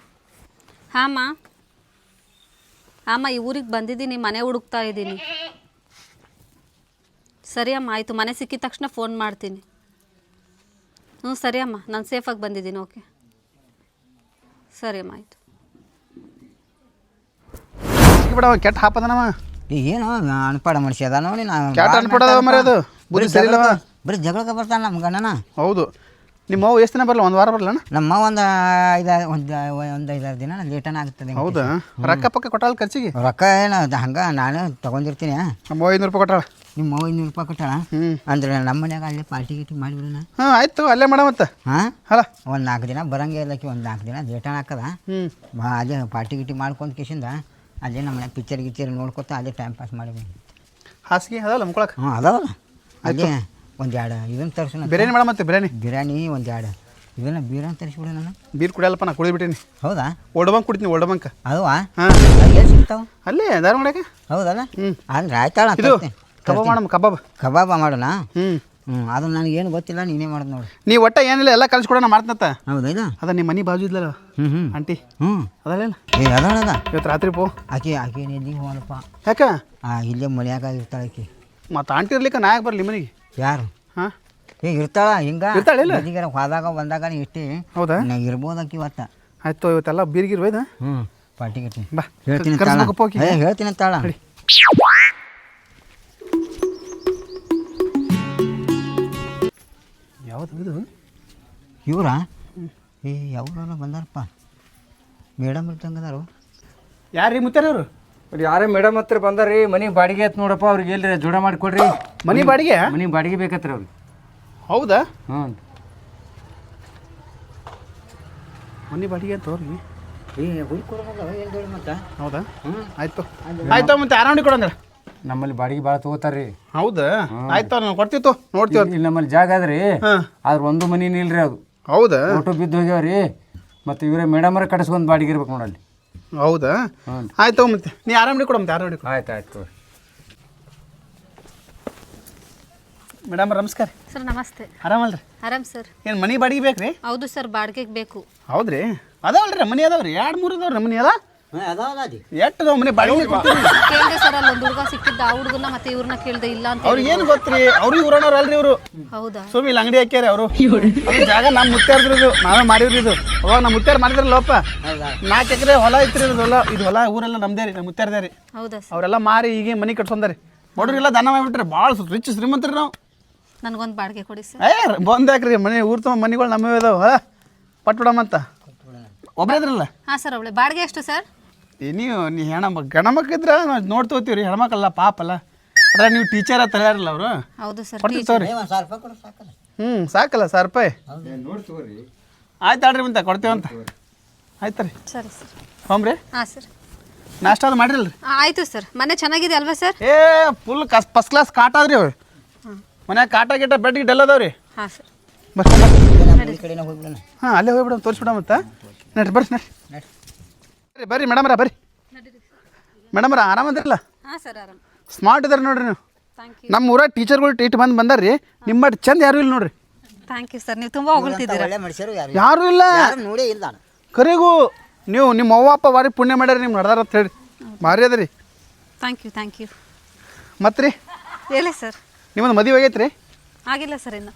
ಹಾಂ ಅಮ್ಮ, ಈ ಊರಿಗೆ ಬಂದಿದ್ದೀನಿ, ಮನೆ ಹುಡುಕ್ತಾ ಇದ್ದೀನಿ. ಸರಿ ಅಮ್ಮ, ಆಯಿತು. ಮನೆ ಸಿಕ್ಕಿದ ತಕ್ಷಣ ಫೋನ್ ಮಾಡ್ತೀನಿ. ಹ್ಞೂ ಸರಿ ಅಮ್ಮ, ನಾನು ಸೇಫಾಗಿ ಬಂದಿದ್ದೀನಿ. ಓಕೆ ಸರಿ ಅಮ್ಮ, ಆಯಿತು. ಬಿಡವ ಕೆಟ್ಟ ಹಾಪದನವ. ಏನು ಅನ್ಪಾಡ ಮನುಷ್ಯ ಅದ ನೋಡಿ. ಕೆಟ್ಟ ಅನ್ಪಡದ ಮರ ಅದು, ಬುದ್ಧಿ ಸರಿ ಇಲ್ಲವ. ಬರೀ ಜಗಳಕ್ಕೆ ಬರ್ತಾನೆ ನಮ್ಮ ಗಂಡನ. ಹೌದು. ನಿಮ್ಮ ಅವ್ವ ಎಷ್ಟು ದಿನ ಬರಲ್ಲ? 1 ವಾರ ಬರಲ್ಲ? ನಮ್ಮ ಒಂದು 5-6 ದಿನ ಲೇಟನ ಆಗ್ತದೆ. ಹೌದಾ? ರೊಕ್ಕ ಪಕ್ಕ ಕೊಟ್ಟಾಳ ಖರ್ಚಿಗೆ? ರೊಕ್ಕ ಏನು ಹಂಗೆ ನಾನು ತೊಗೊಂಡಿರ್ತೀನಿ. ನಮ್ಮ 500 ರೂಪಾಯಿ ಕೊಟ್ಟಾಳ. ನಿಮ್ಮ 500 ರೂಪಾಯಿ ಕೊಟ್ಟಾಳ ಅಂದ್ರೆ ನಮ್ಮ ಮನ್ಯಾಗ ಅಲ್ಲೇ ಪಾರ್ಟಿ ಗಿಟಿ ಮಾಡಿಬಿಡೋಣ. ಹಾಂ ಆಯ್ತು, ಅಲ್ಲೇ ಮಾಡ ಮತ್ತೆ. ಹಾಂ ಅಲ್ಲ ಒಂದು 4 ದಿನ ಬರಂಗೆ ಇಲ್ಲಕ್ಕೆ, ಒಂದು 4 ದಿನ ಲೇಟನ ಹಾಕದ. ಅದೇ ಪಾರ್ಟಿ ಗಿಟಿ ಮಾಡ್ಕೊಂತ ಕಿಶಿಂದ ಅಲ್ಲೇ ನಮ್ಮ ಮನೆ ಪಿಕ್ಚರ್ ಗಿಚ್ಚರ್ ನೋಡ್ಕೊತ ಅಲ್ಲೇ ಟೈಮ್ ಪಾಸ್ ಮಾಡಿಬಿಡಿ. ಹಾಸಿಗೆ ಅದಲ್ಲ ಮುಕ್ಕೊಳಕ್ಕೆ? ಹ್ಞೂ ಅದಾವಲ್ಲ. ಅಲ್ಲೇ ಒಂದು 2 ಇದನ್ನು ತರಿಸೋಣ. ಬಿರಿಯಾನಿ ಮಾಡ ಮತ್ತೆ. ಬಿರಿಯಾನಿ ಒಂದು 2 ಇದನ್ನು ಬೀರನ್ನು ತರಿಸ್ಬಿಡ ನಾನು. ಬೀರ್ ಕುಡಿಯಲ್ಲಪ್ಪ, ನಾ ಕುಡಿದ್ಬಿಟ್ಟೀನಿ. ಹೌದಾ? ಓಲ್ಡ್ ಬಂಕ್ ಕುಡಿತೀನಿ. ಓಲ್ಡ್ ಬಂಕ್ ಅದುವಾ? ಹಾಂ. ಎಲ್ಲಿ ಸಿಗ್ತಾವ? ಅಲ್ಲೇ ಧಾರವಾಡಕ್ಕೆ. ಹೌದಲ್ಲ? ಅಂದ್ರೆ ಆಯ್ತಾಳ. ಇದು ಕಬಾಬ್ ಮಾಡಮ್ಮ. ಕಬಾಬ ಮಾಡೋಣ. ಹ್ಞೂ ಅದು ನನಗೇನು ಗೊತ್ತಿಲ್ಲ, ನೀನೇ ಮಾಡೋದು ನೋಡು. ನೀವು ಒಟ್ಟ ಏನಿಲ್ಲ, ಎಲ್ಲ ಕಳ್ಸಿಕೊಡೋಣ ಮಾಡ್ತಂತ. ಹೌದಾ? ಇಲ್ಲ ಅದ ನಿಮ್ಮ ಮನೆ ಬಾಜು ಇದ್ಲಲ್ಲ ಆಂಟಿ, ಅದಲ್ಲ ಅದಲ್ಲ ಇವತ್ತು ರಾತ್ರಿ ಪೋ. ಆಕೆ ಎಲ್ಲಿಗೆ ಹೋಗಲ್ಲಪ್ಪ. ಯಾಕ? ಇಲ್ಲೇ ಮನ್ಯಾಗ ಇರ್ತಾಳೆ ಆಕೆ. ಮತ್ತು ಆಂಟಿ ಇರ್ಲಿಕ್ಕೆ ನಾ ಯಾಕೆ ಬರಲಿ ಮನೆಗೆ? ಯಾರು? ಹಾಂ ಇರ್ತಾಳ ಹಿಂಗೆ ಇರ್ತಾಳಿಲ್ಲ? ಹೋದಾಗ ಬಂದಾಗ ಇಷ್ಟೇ. ಹೌದಾ? ನಾ ಇರ್ಬೋದು ಆಕೆ ಇವತ್ತು. ಆಯ್ತು, ಇವತ್ತೆಲ್ಲ ಬೀರ್ಗಿರ್ ಒಯ್ದ. ಪಾರ್ಟಿ ಗಿಟ್ಟಿ ಬಾ ಹೇಳ್ತೀನಿ ಕರ್ಸ್ಬೇಕಪ್ಪ ಆಕಿಗೆ. ಹೇಳ್ತೀನಿ ತಾಳ. ಯಾವುದು ಇದು? ಇವರಾ? ಯಾವ್ರಲ್ಲ ಬಂದಾರಪ್ಪ. ಮೇಡಮ್ ಇರ್ತಂಗದಾರು. ಯಾರು ಮುತ್ತಾರ ಅವರು? ಯಾರೇ ಮೇಡಮ್ ಹತ್ರ ಬಂದಾರ್ರಿ. ಮನೆ ಬಾಡಿಗೆ ಆಯ್ತು ನೋಡಪ್ಪ. ಅವ್ರಿಗೆ ಎಲ್ಲಿ ಜೋಡ ಮಾಡಿಕೊಡ್ರಿ. ಮನೆ ಬಾಡಿಗೆ? ಮನೆ ಬಾಡಿಗೆ ಬೇಕತ್ರಿ ಅವ್ರಿಗೆ. ಹೌದಾ? ಹ್ಞೂ. ಮನೆ ಬಾಡಿಗೆ ಅಂತ ಅವ್ರಿಗೆ? ಮತ್ತೆ ಹೌದಾ? ಆಯ್ತು ಆಯ್ತು, ಮತ್ತೆ ಆರಾಮಡಿ ಕೊಡಂದ್ರೆ. ನಮ್ಮಲ್ಲಿ ಬಾಡಿಗೆ ಭಾಳ ತಗೋತಾರ್ರಿ. ಹೌದಾ? ಆಯ್ತು, ನಾವು ಕೊಡ್ತಿತ್ತು ನೋಡ್ತೀವಿ. ಇಲ್ಲಿ ನಮ್ಮಲ್ಲಿ ಜಾಗ ಅದ್ರಿ, ಆದ್ರೆ ಒಂದು ಮನೇನು ಇಲ್ರಿ. ಅದು ಹೌದಾ? ಫೋಟೋ ಬಿದ್ದು ಹೋಗ್ಯಾವ್ರಿ. ಮತ್ತು ಇವರೇ ಮೇಡಮರ ಕಟ್ಸ್ಕೊಂಡು ಬಾಡಿಗೆ ಇರ್ಬೇಕು ನೋಡಲ್ಲಿ. ಹೌದಾ? ಆಯ್ತು, ಮತ್ತೆ ನೀ ಆರಾಮಡಿ ಕೊಡ. ಮತ್ತೆ ಆರಾಮಡಿ ಕೊಡ. ಆಯ್ತು. ಮೇಡಮ್ ನಮಸ್ಕಾರ. ಸರ್ ನಮಸ್ತೆ. ಆರಾಮಲ್ರಿ? ಆರಾಮ್ ಸರ್. ಏನು ಮನೆ ಬಾಡಿಗೆ ಬೇಕು ರೀ? ಹೌದು ಸರ್, ಬಾಡಿಗೆಗೆ ಬೇಕು. ಹೌದ್ರಿ? ಅದಾವಲ್ರಿ ಮನೆ ಅದಾವ್ರಿ, 2-3 ಅದಾವ್ರಿ ಮನೆ. ಅಲ್ಲ ಅದಾವಲ್ಲ ಅದಿ ಎಷ್ಟು ಅದಾವ ಮನೆ ಬಾಡಿಗೆ ಕೊಡ್ತೀವಿ. ಕೇಳಿದೆ ಸರ್, ಅಲ್ಲಿ ಒಂದು ಹುಡುಗ ಸಿಕ್ಕಿದ್ದ, ಆ ಹುಡುಗನ ಮತ್ತೆ ಇವ್ರನ್ನ ಕೇಳಿದೆ, ಇಲ್ಲ ಅಂತ. ಅವ್ರಿಗೆ ಏನು ಗೊತ್ತ್ರಿ? ಅವ್ರಿಗೆ ಊರಣ್ಣವ್ರು ಅಲ್ರಿ ಇವರು. ಹೌದಾ? ಸುಮ್ಮನೆ ಇಲ್ಲಿ ಅಂಗಡಿ ಹಾಕ್ಯಾರ ಅವರು. ಜಾಗ ನಮ್ಮ ಮುತ್ಯಾರ್ದ್ರಿ ಇದು, ನಾವೇ ಮಾಡಿವ್ರಿ ಇದು. ಅವಾಗ ನಮ್ಮ ಮುತ್ಯಾರು ಮಾಡಿದ್ರಲ್ಲಪ್ಪ. 4 ಎಕರೆ ಹೊಲ ಐತ್ರಿ ಇದು. ಹೊಲ ಊರೆಲ್ಲ ನಮ್ದೇ ರೀ, ನಮ್ಮ ಮುತ್ಯಾರ್ದೇ ರೀ. ಹೌದಾ ಸರ್? ಅವರೆಲ್ಲ ಮಾರಿ ಈಗ ಮನೆ ಕಟ್ಸೊಂದಾರಿ. ನೋಡ್ರಿಲ್ಲ ದನ ಮಾಡಿಬಿಟ್ರಿ. ಭಾಳ ರಿಚ್ ಶ್ರೀಮಂತ್ರಿ ನಾವು. ನನಗೊಂದು ಬಾಡಿಗೆ ಕೊಡಿ ಸರ್. ಬಂದಾಕ್ರಿ ಮನೆ ಊರು ತುಂಬ ಮನೆಗಳು ನಮ್ಮವೇ ಇದಾವ. ಪಟ್ಬಿಡಮಂತ ಒಬ್ಬರೇ ಇದ್ರಲ್ಲ. ಹಾಂ ಸರ್. ಅವಳೆ ಬಾಡಿಗೆ ಎಷ್ಟು ಸರ್? ನೀವು ಗಣಮಕ್ಕ ಇದ್ರೆ ನೋಡ್ತೋತೀವಿ ರೀ. ಹೆಣ್ಮಕ್ಕಲ್ಲ ಪಾಪಲ್ಲ. ಅದ್ರ ನೀವು ಟೀಚರ್ ತಯಾರಿಲ್ಲ ಅವರು. ಹೌದು ಸರ್. ಕೊಡ್ತಿರ್ತಾವ್ರಿ. 1,000 ರೂಪಾಯಿ ಕೊಡು ಸಾಕಲ್ಲ. ಸಾಕಲ್ಲ 1,000 ರೂಪಾಯಿ. ಆಯ್ತು ಆಡ್ರಿ ಮತ್ತೆ ಕೊಡ್ತೇವಂತ. ಆಯ್ತು ರೀ. ಸರಿ ಸರ್. ಹೋಮ್ರಿ. ಹಾಂ ಸರ್. ನಾಷ್ಟ ಅದು ಮಾಡಿರಲ್ರಿ? ಆಯಿತು ಸರ್. ಮನೆ ಚೆನ್ನಾಗಿದೆ ಅಲ್ವಾ ಸರ್? ಫುಲ್ ಫಸ್ಟ್ ಕ್ಲಾಸ್ ಕಾಟ ಅದ್ರಿ ಅವ್ರು. ಮನ್ಯಾಗ ಕಾಟ ಗಿಟ ಬೆಡ್ ಗಿಟ್ ಎಲ್ಲ ಅದಾವ್ರಿ. ಹಾಂ ಸರ್. ಈ ಕಡೆನೇ ಹೋಗ್ಬಿಡೋಣ. ಹಾಂ ಅಲ್ಲೇ ಹೋಗ್ಬಿಡೋಣ, ತೋರಿಸ್ಬಿಡ ಮತ್ತೆ. ನಡ್ರಿ ಬರ್ರಿ ಬರ್ರಿ ಮೇಡಮ್ರ ಬರ್ರಿ. ಮೇಡಮ್ರ ಆರಾಮದಿರಲ್ಲ? ಹಾಂ ಸರ್, ಆರಾಮ್. ಸ್ಮಾರ್ಟ್ ಇದಾರೆ ನೋಡ್ರಿ ನೀವು. Thank you. ನಮ್ಮ ಊರಾಗ ಟೀಚರ್ಗಳು ಬಂದಾರ್ರಿ. ನಿಮ್ಮ ಚಂದ ಯಾರು ಇಲ್ಲ ನೋಡ್ರಿ. ಥ್ಯಾಂಕ್ ಯು ಸರ್, ನೀವು ತುಂಬ ಹೊಗಳ್ತಿದ್ದೀರಾ. ಒಳ್ಳೆ ಮನುಷ್ಯರು ಯಾರು ಇಲ್ಲ. ನೋಡೇ ಇಲ್ಲ ಕರೆಗೂ ನೀವು ನಿಮ್ಮ ಅವ್ವ ಅಪ್ಪ ಭಾರಿ ಪುಣ್ಯ ಮಾಡ್ಯಾರ. ನಿಮ್ಮ ನಡ್ದಾರ ಅಂತ ಹೇಳಿ ಭಾರಿ ಅದ ರೀ. ಥ್ಯಾಂಕ್ ಯು ಮತ್ತೆ ರೀ ಹೇಳಿ ಸರ್. ನಿಮ್ಮದು ಮದುವೆ ಆಗೈತೆ ರೀ? ಆಗಿಲ್ಲ ಸರ್ ಇನ್ನು.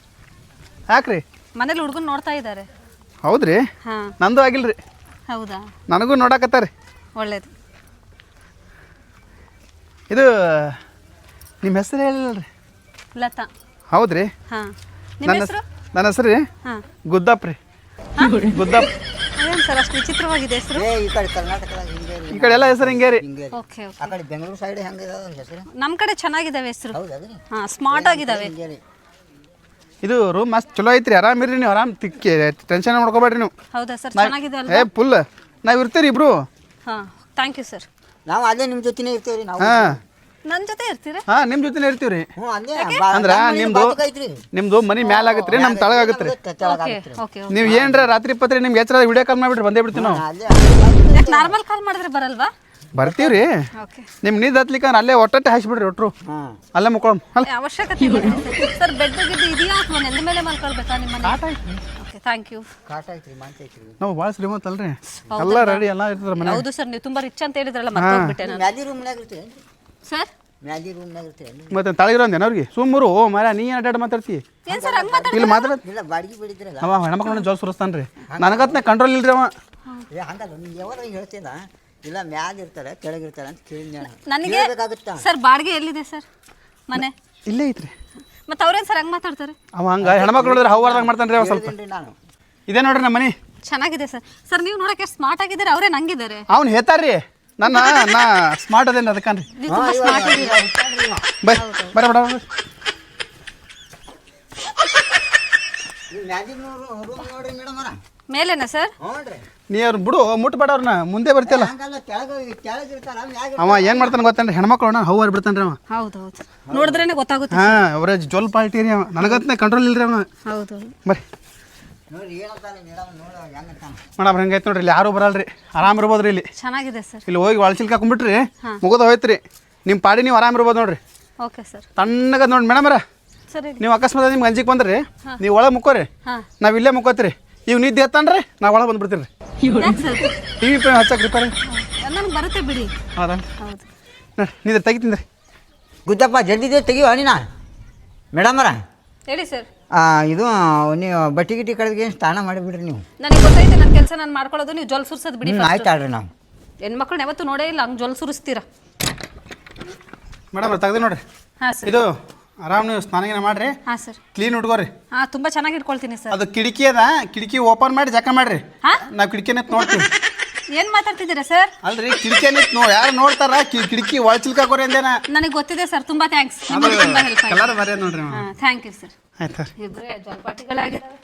ಯಾಕ್ರಿ? ಮನೇಲಿ ಹುಡುಗನ್ ನೋಡ್ತಾ ಇದ್ದಾರೆ. ಹೌದ್ರಿ? ಹಾಂ. ನಂದು ಆಗಿಲ್ಲ ರೀ. ಹೌದಾ? ನನಗೂ ನೋಡಾಕತ್ತಾರ. ಒಳ್ಳೇದು. ಇದು ನಿಮ್ಮ ಹೆಸರು ಹೇಳಿಲ್ಲ ರೀ? ಲತಾ. ಹೌದ್ರಿ? ಹಾಂ. ನಿಮ್ಮ ಹೆಸರು? ನನ್ನ ಹೆಸರು ರೀ ಹಾಂ. ಗುದ್ದಪ್ಪ ರೀ. ಗುದ್ದಪ್ಪ. ಅದೇನು ಸರ್ ಅಷ್ಟು ವಿಚಿತ್ರವಾಗಿದೆ ಹೆಸರು? ಈ ಕಡೆ ಕರ್ನಾಟಕದಾಗ ಹಿಂಗೆ ಈ ಕಡೆ ಎಲ್ಲ ಹೆಸರು ಹಿಂಗೆ ರೀ. ಹಿಂಗೆ ಓಕೆ ಓಕೆ. ಆ ಕಡೆ ಬೆಂಗಳೂರು ಸೈಡ್ ಹೆಂಗೆ ಇದಾವೆ ಹೆಸರು? ನಮ್ಮ ಕಡೆ ಚೆನ್ನಾಗಿದ್ದಾವೆ ಹೆಸರು. ಹೌದಾ ರೀ? ಹಾಂ, ಸ್ಮಾರ್ಟ್ ಆಗಿದ್ದಾವೆ. ಹಿಂಗೆ ರೀ. ಇದು ರೂಮ್ ಮಸ್ತ್ ಚಲೋ ಐತ್ರಿ. ಆರಾಮಿರಿ ನೀವು, ಆರಾಮ್ ತಿಕ್ಕಿ ಟೆನ್ಷನ್ ಮಾಡ್ಕೋಬೇಡ್ರಿ ನೀವು. ಹೌದಾ ಸರ್? ನಾವ್- ಚೆನ್ನಾಗಿದೆ ಏ ಅಲ್ವಾ? ಫುಲ್ ನಾವು ಇರ್ತೀರಿ ಇಬ್ರು. ಹಾಂ, ಥ್ಯಾಂಕ್ ಯು ಸರ್. ನಾವು ಅಲ್ಲೇ ನಿಮ್ಮ ಜೊತೆನೇ ಇರ್ತೇವೆ ರೀ ನಾವು. ಹಾಂ ನನ್ನ ಜೊತೆ ಇರ್ತೀರಾ? ಹಾಂ ನಿಮ್ಮ ಜೊತೆನೇ ಇರ್ತೀವಿ ರೀ. ಹ್ಞೂ ಅಲ್ಲೇ ಅಂದ್ರೆ ನಿಮ್ದು ಮನಿ ಮ್ಯಾಲ ಆಗತ್ರಿ, ನಮ್ಮ ತಳಗ ಆಗತ್ರಿ. Okay okay. ನೀವು ಏನ್ರ ರಾತ್ರಿ ಪತ್ರಿ ನಿಮ್ಗೆ ಎಚ್ಚರ ವಿಡಿಯೋ ಕಾಲ್ ಮಾಡಿಬಿಟ್ರಿ ಬಂದೇ ಬಿಡ್ತೀವಿ ನಾವು. ಯಾಕೆ ನಾರ್ಮಲ್ ಕಾಲ್ ಮಾಡಿದ್ರೆ ಬರಲ್ವಾ? ಬರ್ತೀವ್ರಿ. ಓಕೆ. ನಿಮ್ ನೀರು ಹತ್ಲಿಕ್ಕ ಅಲ್ಲೇ ಒಟ್ಟಟ್ಟೆ ಹಾಯಿಸ್ಬಿಡ್ರಿ ಒಟ್ರು. ಅಲ್ಲೇ ಮುಕ್ಕೊಳಮ್. ಅಲ್ಲ ಅವಶ್ಯಕತೆ ಇಲ್ಲ ಸರ್. ಬೆಡ್ ಗಿಡ್ ಇದೆಯಾ ಅಥವಾ ನೆಲದ ಮೇಲೆ ಮಲ್ಕೊಳ್ಬೇಕಾ ನಿಮ್ಮ ಮನೆ? Okay, thank you. ಕಾಟ ಐತ್ರಿ ಮಾಂಸ ಐತ್ರಿ. ನಾವು ಭಾಳ ಶ್ರೀಮಂತ ಅಲ್ರಿ, ಎಲ್ಲ ರೆಡಿ ಎಲ್ಲ ಇರ್ತದ ಮನೆ. ಹೌದು ಸರ್, ನೀವು ತುಂಬಾ ರಿಚ್ ಅಂತ ಹೇಳಿದ್ರಲ್ಲ, ಮರ್ತೋಗ್ಬಿಟ್ಟೆ ನಾನು. ಮ್ಯಾದಿ ರೂಮ್ನಾಗ ಇರ್ತೀವಿ ಸರ್ ಮ್ಯಾದಿ ರೂಮ್ನಾಗ ಇರ್ತೀವಿ. ಮತ್ತೆ ತಳಗಿರೋ ಅಂದೇನ ಅವ್ರಿಗೆ ಸುಮ್ಮರು ಮರ ನೀ ಏನು ಅಡ್ಡಾಡ್ ಮಾತಾಡ್ತಿ? ಏನ್ ಸರ್ ಹಂಗ್ ಮಾತಾಡ್ತೀರಾ? ಇಲ್ಲಿ ಮಾತಾಡ ಇಲ್ಲ ಬಾಡಿಗೆ ಬಿಡಿದ್ರಲ್ಲ ಅವ ಹೆಣ್ಮಕ್ಳನ್ನ ಜೋಲ್ ಸುರಿಸ್ತಾನ್ರಿ. ನನಗತ್ನೆ ಕಂಟ್ರೋಲ್ ಇಲ್ರಿ ಅವ. ಏ ಹಂಗಲ್ಲ ನೀವು ಯಾವಾಗ ಹೇಳ್ತೀನ ಇಲ್ಲ ಮ್ಯಾಗ ಇರ್ತಾರೆ ಕೆಳಗಿರ್ತಾರೆ ಅಂತ ಕೇಳಿ ನನಗೆ ಹೇಳ್ಬೇಕಾಗುತ್ತಾ? ಸರ್ ಬಾಡಿಗೆ ಎಲ್ಲಿದೆ ಸರ್ ಮನೆ? ಇಲ್ಲೇ ಐತ್ರಿ. ಮತ್ತೆ ಅವ್ರೇನ್ ಸರ್ ಹಂಗ್ ಮಾತಾಡ್ತಾರೆ? ಅವ ಹಂಗ ಹೆಣ್ಮಕ್ಳು ನೋಡಿದ್ರೆ ಹೌವಾರ್ದಾಗ ಮಾಡ್ತಾನ್ರಿ ಅವ ಸ್ವಲ್ಪ. ಹೇಳ್ತೀನಿ ನಾನು. ಇದೇ ನೋಡ್ರಿ ನಮ್ಮ ಮನೆ. ಚೆನ್ನಾಗಿದೆ ಸರ್. ಸರ್ ನೀವು ನೋಡಕ್ಕೆ ಸ್ಮಾರ್ಟ್ ಆಗಿದ್ದಾರೆ, ಅವರೇ ನಂಗಿದ್ದಾರೆ. ಅವ್ನು ಹೇಳ್ತಾರ್ರಿ ನಾ ಸ್ಮಾರ್ಟ್ ಅದೇನು ಅದಕ್ಕನ್ರಿ. ನೀವು ತುಂಬಾ ಸ್ಮಾರ್ಟ್ ಆಗಿದ್ದೀರಾ. ಬರ ಬಡ ನೀವು ಮ್ಯಾದಿ ರೂಮ್ ನೋಡ್ರಿ ಮೇಡಮ್ ಅವರ. ಮೇಲೆನಾ ಸರ್? ಹ್ಞೂ ನೀ ಅವ್ರು ಬಿಡು, ಮುಟ್ಬೇಡ ಅವ್ರನ್ನ, ಮುಂದೆ ಬರ್ತಿಯಲ್ಲ. ಹಂಗಲ್ಲ ಕೆಳಗಿರ್ತಾರ ಮ್ಯಾಗ. ಅವ ಏನ್ ಮಾಡ್ತಾನೆ ಗೊತ್ತೇನ್ರಿ, ಹೆಣ್ಮಕ್ಳು ಹೌವಾರ್ ಬಿಡ್ತಾನ್ರಿ ಅವ. ಹೌದು ಹೌದು, ನೋಡಿದ್ರೇನೆ ಗೊತ್ತಾಗುತ್ತೆ. ಹಾ ಅವ್ರ ಜೋಲ್ ಪಾಲ್ಟಿ ರೀ ಅವ. ನನಗತ್ನೆ ಕಂಟ್ರೋಲ್ ಇಲ್ರಿ ಅವ. ಹೌದು. ಬರ್ರಿ ನೋಡ್ರಿ ಏನಂತಾನೆ ಮೇಡಮ್ ನೋಡ ಹೆಂಗಂತಾನೆ. ಮೇಡಮ್ ಹೆಂಗೈತೆ ನೋಡ್ರಿ, ಇಲ್ಲಿ ಯಾರು ಬರಲ್ರಿ, ಆರಾಮ್ ಇರ್ಬೋದ್ರಿ ಇಲ್ಲಿ. ಚೆನ್ನಾಗಿದೆ ಸರ್. ಇಲ್ಲಿ ಹೋಗಿ ಒಳಚಿಲ್ಕ ಹಾಕೊಂಡ್ಬಿಟ್ರಿ ಮುಗಿದ ಹೋಯ್ತ್ರಿ. ನಿಮ್ಮ ಪಾಡಿ ನೀವು ಆರಾಮ್ ಇರ್ಬೋದು ನೋಡ್ರಿ. Okay sir. ತಣ್ಣಗ ನೋಡಿ ಮೇಡಮರ, ಸರಿ. ನೀವು ಅಕಸ್ಮಾತ್ ನಿಮ್ಗೆ ಅಂಜಿಗೆ ಬಂದ್ರಿ ನೀವು ಒಳಗೆ ಮುಕ್ಕೋರಿ, ನಾವು ಇಲ್ಲೇ ಮುಕ್ಕೋತೀರಿ. ಇವ್ ನಿದ್ದೆ ಎತ್ತನ್ರಿ ನಾವು ಒಳಗೆ ಬಂದ್ಬಿಡ್ತೀರಿ. ಯಾಕೆ ಸರ್? ಟಿವಿ ಪೇ ಹಚ್ಚಕ್ಕೆ ರಿಪೇರಿ ನನಗೆ ಬರುತ್ತೆ ಬಿಡಿ. ಹೌದಾ? ಹೌದು. ನೋಡಿ ನಿದ್ರೆ ತೆಗಿತೀನಿ ರೀ. ಗುದ್ದಪ್ಪ ಜಲ್ದಿದೆ ತೆಗಿಯೋ ಅಣ್ಣಿನ ಮೇಡಮರ. ಹೇಳಿ ಸರ್. ಇದು ನೀವು ಬಟ್ಟೆ ಗಿಟ್ಟಿ ಕಳೆದ್ಗೆ ಸ್ನಾನ ಮಾಡಿಬಿಡ್ರಿ ನೀವು. ನನಗೆ ಗೊತ್ತೈತೆ ನನ್ನ ಕೆಲಸ ನಾನು ಮಾಡ್ಕೊಳ್ಳೋದು, ನೀವು ಜೊಲ್ ಸುರಿಸೋದು ಬಿಡಿ. ಆಯ್ತು ಆಡ್ರಿ ನಾವು ಹೆಣ್ಮಕ್ಳನ್ನ ಯಾವತ್ತೂ ನೋಡೇ ಇಲ್ಲ ಹಂಗೆ ಜೊಲ್ ಸುರಿಸ್ತೀರಾ. ಮೇಡಮ್ ತೆಗ್ದು ನೋಡ್ರಿ. ಹಾಂ ಸರ್. ಇದು ಆರಾಮ್ ನೀವು ಸ್ನಾನ ಮಾಡ್ರಿ, ಹಾಂ ಸರ್. ಕ್ಲೀನ್ ಉಟ್ಕೋರಿ. ಹಾಂ, ತುಂಬ ಚೆನ್ನಾಗಿ ಇಟ್ಕೊಳ್ತೀನಿ ಸರ್. ಅದು ಕಿಟಕಿ ಅದ, ಕಿಟಕಿ ಓಪನ್ ಮಾಡಿ ಜಕ ಮಾಡ್ರಿ. ನಾವು ಕಿಟಕಿ ನಿಂತು ನೋಡ್ತೀವಿ. ಏನು ಮಾತಾಡ್ತಿದ್ದೀರಾ ಸರ್? ಅಲ್ರಿ ಕಿಟಕಿ ನಿಂತು ಯಾರು ನೋಡ್ತಾರ, ಕಿಟಕಿ ಒಳಚಿಲ್ಕಾಕೋರಿ ಅಂದೇನ. ನನಗೆ ಗೊತ್ತಿದೆ ಸರ್, ತುಂಬ ಥ್ಯಾಂಕ್ಸ್. ನಿಮಗೆ ತುಂಬ ಹೆಲ್ಪ್ ಆಯ್ತು. ಕಲರ್ ಬರೀ ನೋಡ್ರಿ. ಹಾಂ, ಥ್ಯಾಂಕ್ ಯು ಸರ್. ಆಯ್ತು ಇಬ್ಬರೇ ಜೋಲ್ಪಾಟಿಗಳಾಗಿದ್ದಾವೆ.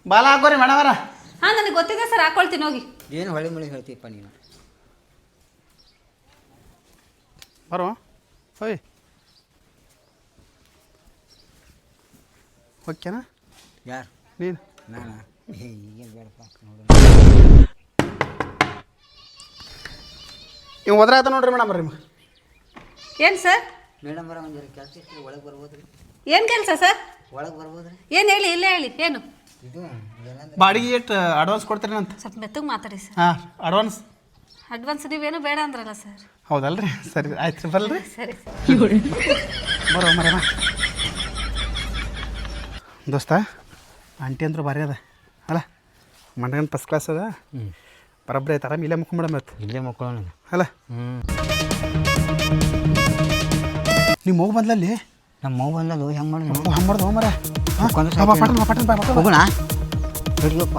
ಬಾಲ ಹಾಕೋರಿ ಮೇಡಮರ. ಹಾಂ, ನನಗೆ ಗೊತ್ತಿದೆ ಸರ್, ಹಾಕೊಳ್ತೀನಿ ಹೋಗಿ. ಏನು ಹೊಳೆ ಮಳೆ ಹೇಳ್ತೀಪ್ಪ ನೀನು. ಬರೋ ಹೋಯ್ ಓಕೆನಾ? ಯಾರು ನೀನು? ನಾನು ಈಗೇನು ಬೇಡಪ್ಪ ನೋಡು. ನೀವು ಹೋದ್ರೆ ಆಯ್ತು ನೋಡ್ರಿ ಮೇಡಮ್. ಬರ್ರಿ ಏನು ಸರ್? ಮೇಡಮ್ ಬರ ಒಂದು ಕೆಲಸ ಇತ್ತು, ಒಳಗೆ ಬರ್ಬೋದ್ರಿ? ಏನು ಕೆಲಸ ಸರ್? ಒಳಗೆ ಬರ್ಬೋದ್ರಿ? ಏನು ಹೇಳಿ, ಇಲ್ಲೇ ಹೇಳಿ. ಏನು ಇದು ಏನಂದ್ರೆ ಬಾಡಿಗೆ ಎಷ್ಟು ಅಡ್ವಾನ್ಸ್ ಕೊಡ್ತೀರಿ ಅಂತ? ಸ್ವಲ್ಪ ಮೆತ್ತಗೆ ಮಾತಾಡಿ ಸರ್. ಹಾಂ ಅಡ್ವಾನ್ಸ್. ಅಡ್ವಾನ್ಸ್ ನೀವೇನು ಬೇಡ ಅಂದ್ರಲ್ಲ ಸರ್. ಹೌದಲ್ರಿ? ಸರಿ ಆಯ್ತು ರೀ, ಬರಲ್ರಿ. ಸರಿ ಸರ್. ಬರೋ ಮರ ದೋಸ್ತ, ಆಂಟಿ ಅಂದ್ರು ಭಾರಿ ಅದ ಅಲ್ಲ, ಮಂಡಗನ್ ಫಸ್ಟ್ ಕ್ಲಾಸ್ ಅದ. ಬರಬ್ರಿ ಆಯ್ತು, ಆರಾಮ್ ಇಲ್ಲೇ ಮುಕ್ಕೊಂಬಿಡ ಮತ್ತೆ. ಇಲ್ಲೇ ಮಕ್ಕಳು ಅಲ್ಲ ನಿಮ್ಮ ಮಗು ಬಂದ್ಲಲ್ಲಿ. ನಮ್ಮ ಮಗು ಬಂದಲ್ಲ ಹೆಂಗೆ ಮಾಡಿ ಹಂಗೆ ಮಾಡ್ದು ಮರ. ಹೋಗೋಣ ಹಿಡಿಯಪ್ಪ.